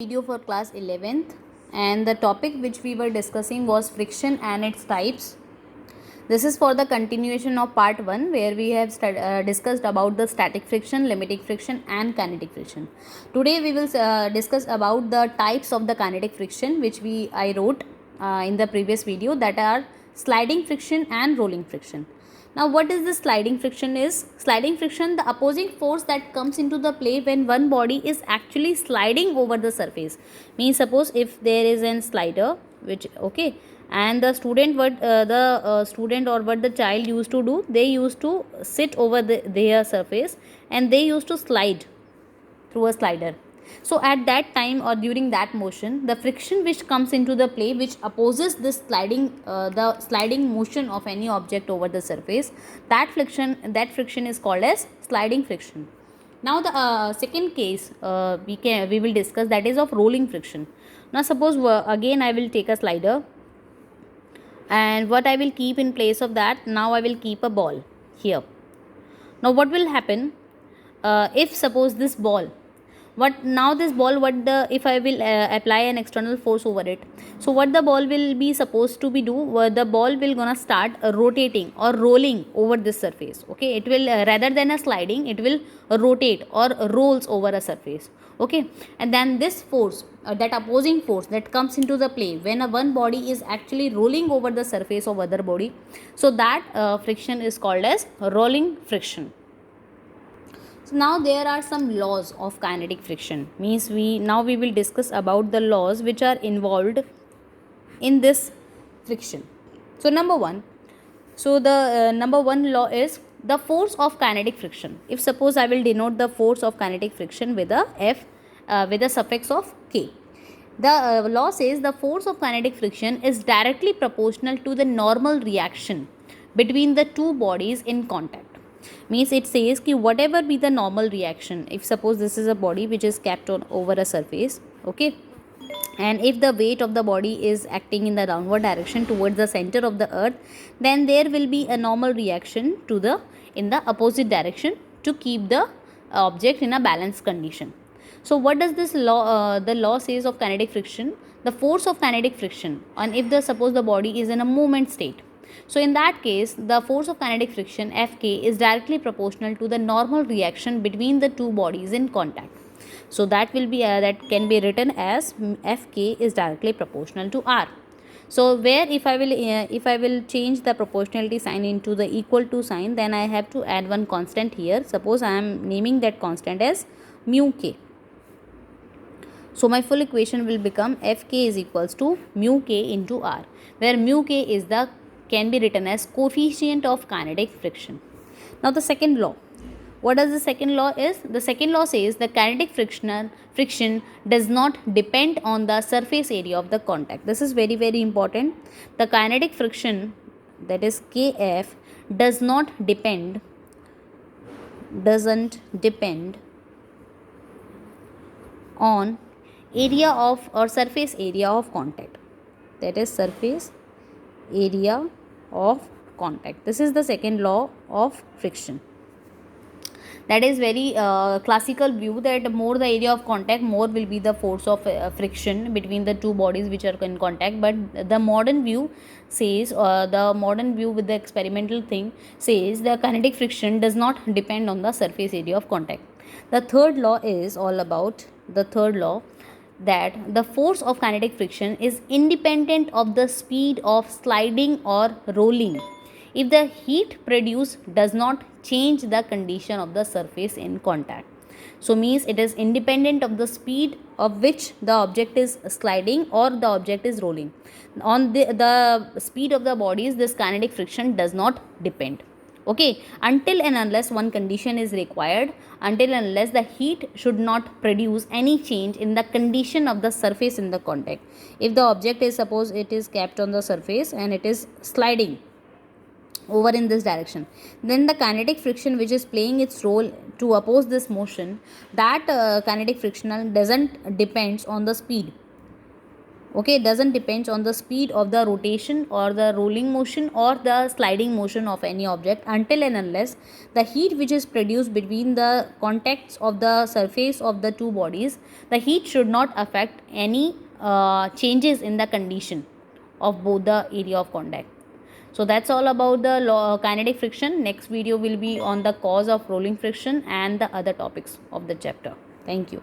Video for class 11th, and the topic which we were discussing was friction and its types. This is for the continuation of part 1 where we have discussed about the static friction, limiting friction and kinetic friction. Today we will discuss about the types of the kinetic friction which I wrote in the previous video, that are sliding friction and rolling friction. Now what is the sliding friction is? Sliding friction, the opposing force that comes into the play when one body is actually sliding over the surface. Means suppose if there is a slider and the student or what the child used to do, they used to sit over their surface and they used to slide through a slider. So at that time or during that motion, the friction which comes into the play, which opposes this the sliding motion of any object over the surface, that friction is called as sliding friction. Now the second case we will discuss, that is of rolling friction. Now suppose again I will take a slider, and what I will keep in place of that, now I will keep a ball here. Now what will happen if suppose this ball, if I will apply an external force over it, so what the ball will be supposed to be do, the ball will gonna start rotating or rolling over this surface. Okay, it will rather than a sliding, it will rotate or rolls over a surface. Okay, and then this force, that opposing force that comes into the play when one body is actually rolling over the surface of other body, so that friction is called as rolling friction. So now there are some laws of kinetic friction. Means we will discuss about the laws which are involved in this friction. So number one law is the force of kinetic friction. If suppose I will denote the force of kinetic friction with a F with a suffix of K. The law says the force of kinetic friction is directly proportional to the normal reaction between the two bodies in contact. Means it says कि whatever be the normal reaction, if suppose this is a body which is kept on over a surface, okay, and if the weight of the body is acting in the downward direction towards the center of the earth, then there will be a normal reaction in the opposite direction to keep the object in a balanced condition. So what does this law the law says of kinetic friction? The force of kinetic friction, and if suppose the body is in a movement state, so in that case the force of kinetic friction Fk is directly proportional to the normal reaction between the two bodies in contact. So that will be that can be written as Fk is directly proportional to R. So where if I will change the proportionality sign into the equal to sign, then I have to add one constant here. Suppose I am naming that constant as mu k. So my full equation will become Fk is equals to mu k into R, where mu k can be written as coefficient of kinetic friction. Now the second law. What does the second law is? The second law says the kinetic friction does not depend on the surface area of the contact. This is very, very important. The kinetic friction, that is Kf, doesn't depend on area of or surface area of contact. That is surface area of contact. This is the second law of friction. That is very classical view, that more the area of contact, more will be the force of friction between the two bodies which are in contact. But the modern view says, with the experimental thing says, the kinetic friction does not depend on the surface area of contact. The third law is all about that the force of kinetic friction is independent of the speed of sliding or rolling if the heat produced does not change the condition of the surface in contact. So means it is independent of the speed of which the object is sliding or the object is rolling. On the speed of the bodies, this kinetic friction does not depend. Okay, until and unless one condition is required, until and unless the heat should not produce any change in the condition of the surface in the contact. If the object is, suppose it is kept on the surface and it is sliding over in this direction, then the kinetic friction which is playing its role to oppose this motion, that kinetic friction doesn't depends on the speed. Okay, it doesn't depend on the speed of the rotation or the rolling motion or the sliding motion of any object, until and unless the heat which is produced between the contacts of the surface of the two bodies, the heat should not affect any changes in the condition of both the area of contact. So that's all about the kinetic friction. Next video will be on the cause of rolling friction and the other topics of the chapter. Thank you.